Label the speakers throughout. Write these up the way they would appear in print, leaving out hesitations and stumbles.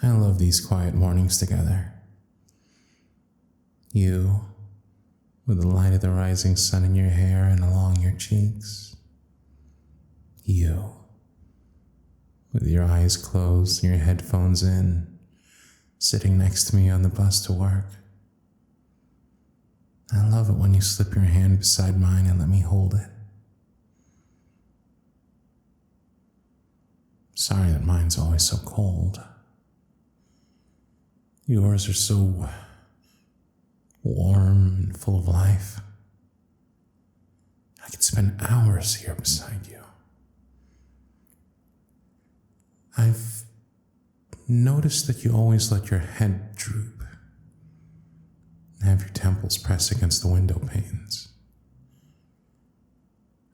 Speaker 1: I love these quiet mornings together. You, with the light of the rising sun in your hair and along your cheeks. You, with your eyes closed and your headphones in, sitting next to me on the bus to work. I love it when you slip your hand beside mine and let me hold it. Sorry that mine's always so cold. Yours are so warm and full of life. I could spend hours here beside you. I've noticed that you always let your head droop and have your temples press against the window panes.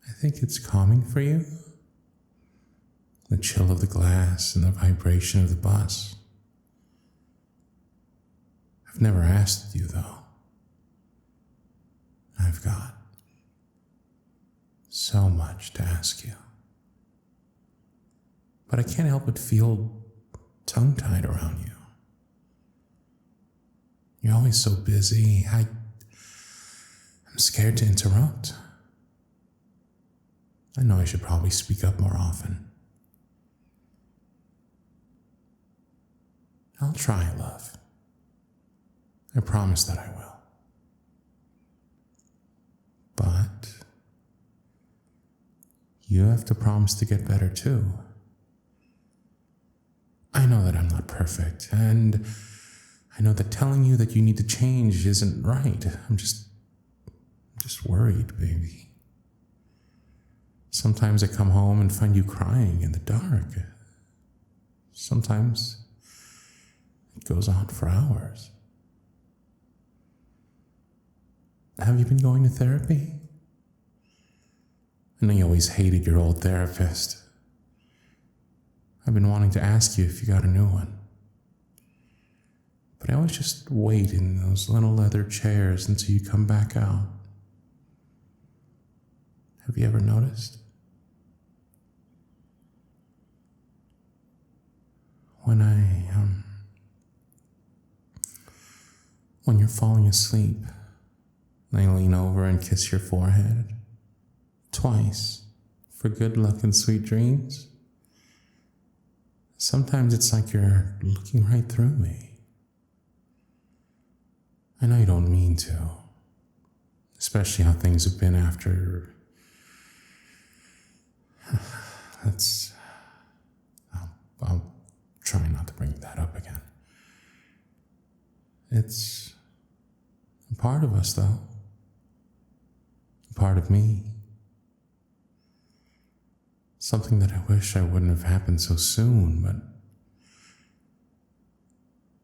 Speaker 1: I think it's calming for you. The chill of the glass and the vibration of the bus. I've never asked you, though. I've got so much to ask you. But I can't help but feel tongue-tied around you. You're always so busy. I'm scared to interrupt. I know I should probably speak up more often. I'll try, love. I promise that I will. But you have to promise to get better too. I know that I'm not perfect, and I know that telling you that you need to change isn't right. I'm just worried, baby. Sometimes I come home and find you crying in the dark. Sometimes it goes on for hours. Have you been going to therapy? I know you always hated your old therapist. I've been wanting to ask you if you got a new one. But I always just wait in those little leather chairs until you come back out. Have you ever noticed? When you're falling asleep, I lean over and kiss your forehead. Twice, for good luck and sweet dreams. Sometimes it's like you're looking right through me. I know you don't mean to, especially how things have been after. I'll try not to bring that up again. It's a part of us, though. A part of me. Something that I wish I wouldn't have happened so soon, but...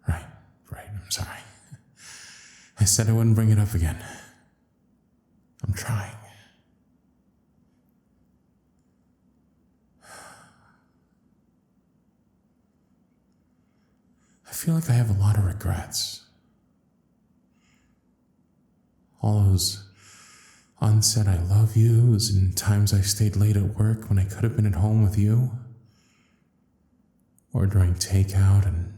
Speaker 1: Right, I'm sorry. I said I wouldn't bring it up again. I'm trying. I feel like I have a lot of regrets. All those unsaid I love yous and times I stayed late at work when I could have been at home with you. Ordering takeout and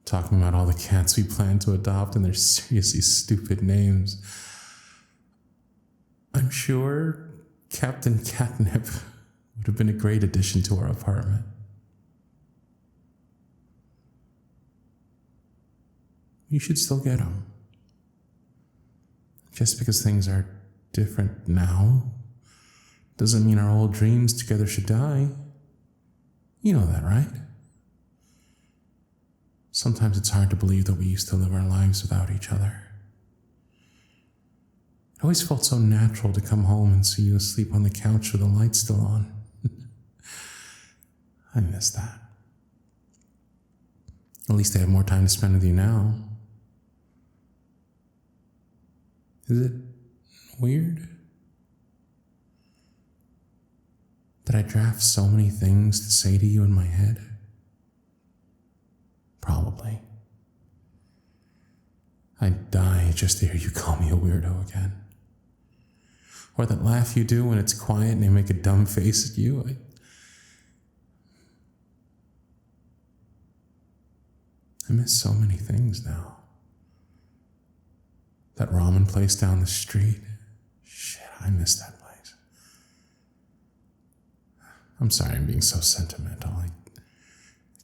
Speaker 1: talking about all the cats we plan to adopt and their seriously stupid names. I'm sure Captain Catnip would have been a great addition to our apartment. You should still get him. Just because things are different now doesn't mean our old dreams together should die. You know that, right? Sometimes it's hard to believe that we used to live our lives without each other. It always felt so natural to come home and see you asleep on the couch with the light still on. I miss that. At least I have more time to spend with you now. Is it weird that I draft so many things to say to you in my head? Probably. I'd die just to hear you call me a weirdo again. Or that laugh you do when it's quiet and I make a dumb face at you. I miss so many things now. That ramen place down the street. Shit, I miss that place. I'm sorry I'm being so sentimental. I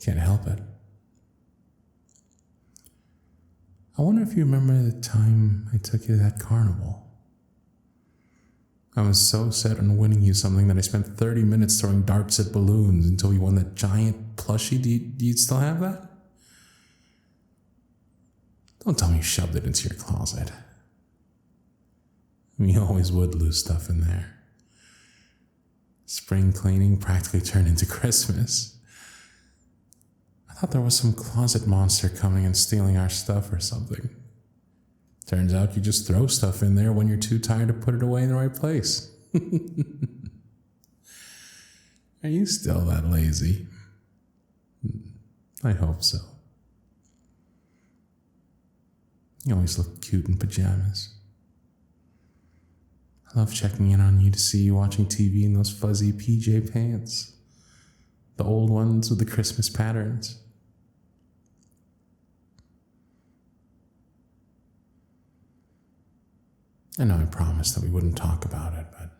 Speaker 1: can't help it. I wonder if you remember the time I took you to that carnival. I was so set on winning you something that I spent 30 minutes throwing darts at balloons until you won that giant plushie. Do you still have that? Don't tell me you shoved it into your closet. You always would lose stuff in there. Spring cleaning practically turned into Christmas. I thought there was some closet monster coming and stealing our stuff or something. Turns out you just throw stuff in there when you're too tired to put it away in the right place. Are you still that lazy? I hope so. You always look cute in pajamas. I love checking in on you to see you watching TV in those fuzzy PJ pants. The old ones with the Christmas patterns. I know I promised that we wouldn't talk about it, but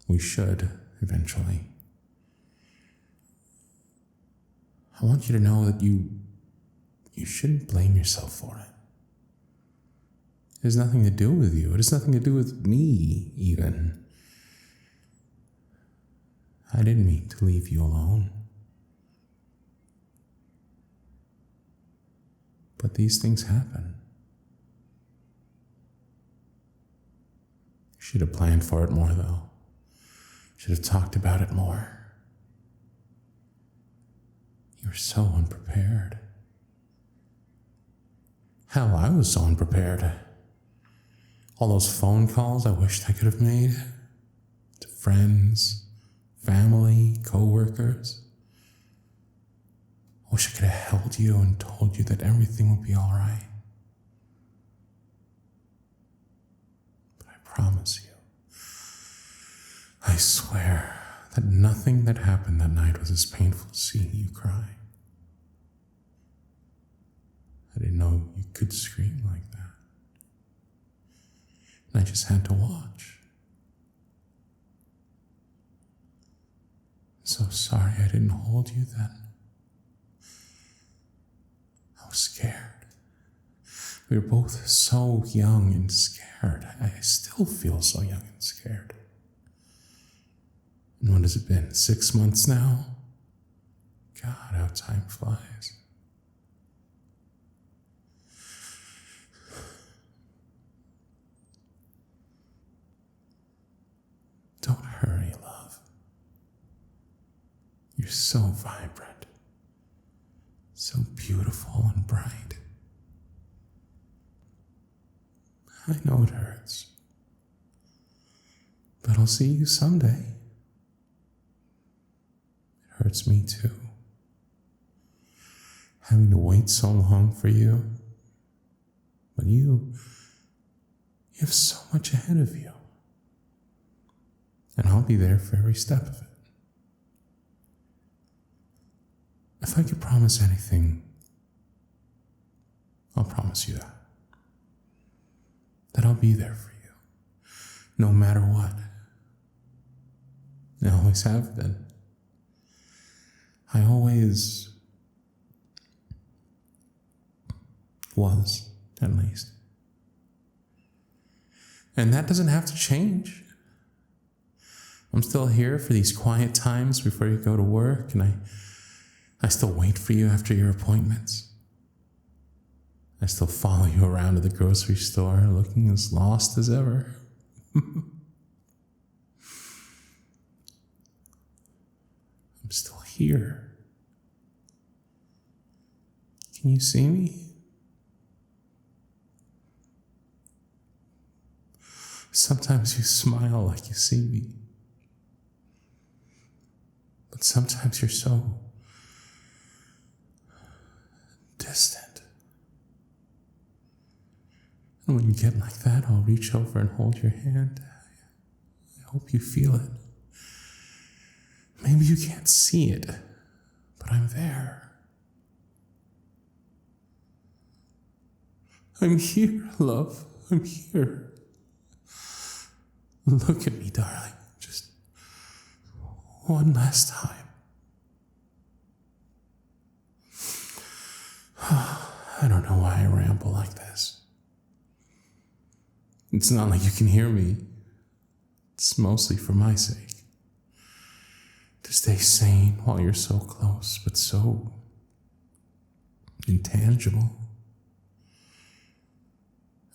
Speaker 1: we should eventually. I want you to know that you shouldn't blame yourself for it. It has nothing to do with you. It has nothing to do with me, even. I didn't mean to leave you alone. But these things happen. Should have planned for it more, though. Should have talked about it more. You were so unprepared. Hell, I was so unprepared. All those phone calls I wished I could have made. To friends, family, co-workers. I wish I could have held you and told you that everything would be all right. Promise you. I swear that nothing that happened that night was as painful as seeing you cry. I didn't know you could scream like that. And I just had to watch. So sorry I didn't hold you then. I was scared. We were both so young and scared. I still feel so young and scared. And what has it been, 6 months now? God, how time flies. Don't hurry, love. You're so vibrant, so beautiful and bright. I know it hurts, but I'll see you someday. It hurts me too. Having to wait so long for you, but you have so much ahead of you. And I'll be there for every step of it. If I could promise anything, I'll promise you that. That I'll be there for you, no matter what. I always have been. I always was, at least. And that doesn't have to change. I'm still here for these quiet times before you go to work, and I still wait for you after your appointments. I still follow you around to the grocery store, looking as lost as ever. I'm still here. Can you see me? Sometimes you smile like you see me. But sometimes you're so distant. And when you get like that, I'll reach over and hold your hand. I hope you feel it. Maybe you can't see it, but I'm there. I'm here, love. I'm here. Look at me, darling. Just one last time. I don't know why I ramble like this. It's not like you can hear me. It's mostly for my sake. To stay sane while you're so close, but so intangible.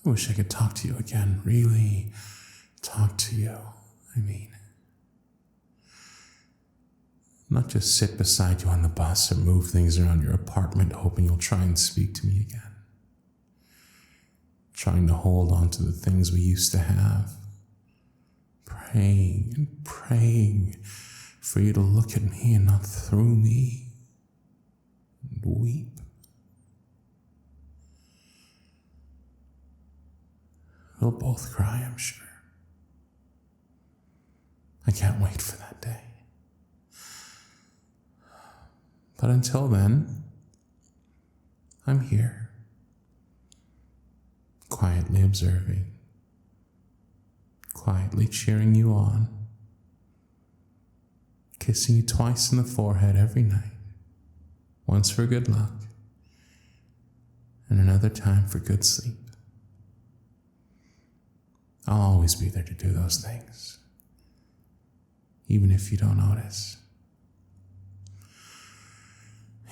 Speaker 1: I wish I could talk to you again, really talk to you. I mean, not just sit beside you on the bus or move things around your apartment hoping you'll try and speak to me again. Trying to hold on to the things we used to have. Praying and praying for you to look at me and not through me. And weep. We'll both cry, I'm sure. I can't wait for that day. But until then, I'm here, quietly observing, quietly cheering you on, kissing you twice in the forehead every night, once for good luck, and another time for good sleep. I'll always be there to do those things, even if you don't notice.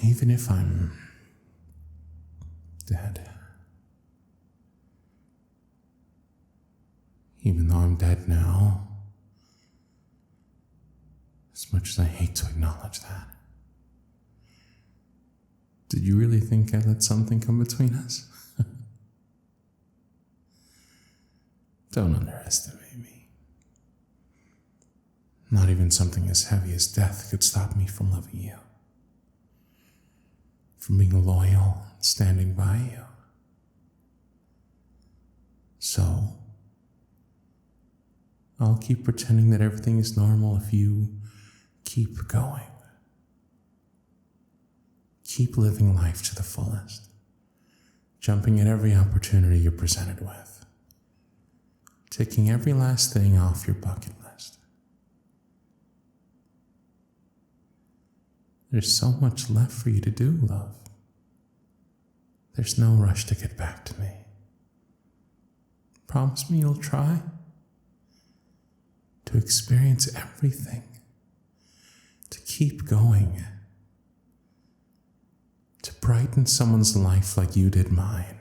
Speaker 1: Even if I'm dead. Even though I'm dead now, as much as I hate to acknowledge that. Did you really think I let something come between us? Don't underestimate me. Not even something as heavy as death could stop me from loving you. From being loyal and standing by you. So, I'll keep pretending that everything is normal if you keep going. Keep living life to the fullest, jumping at every opportunity you're presented with, ticking every last thing off your bucket list. There's so much left for you to do, love. There's no rush to get back to me. Promise me you'll try to experience everything, to keep going, to brighten someone's life like you did mine.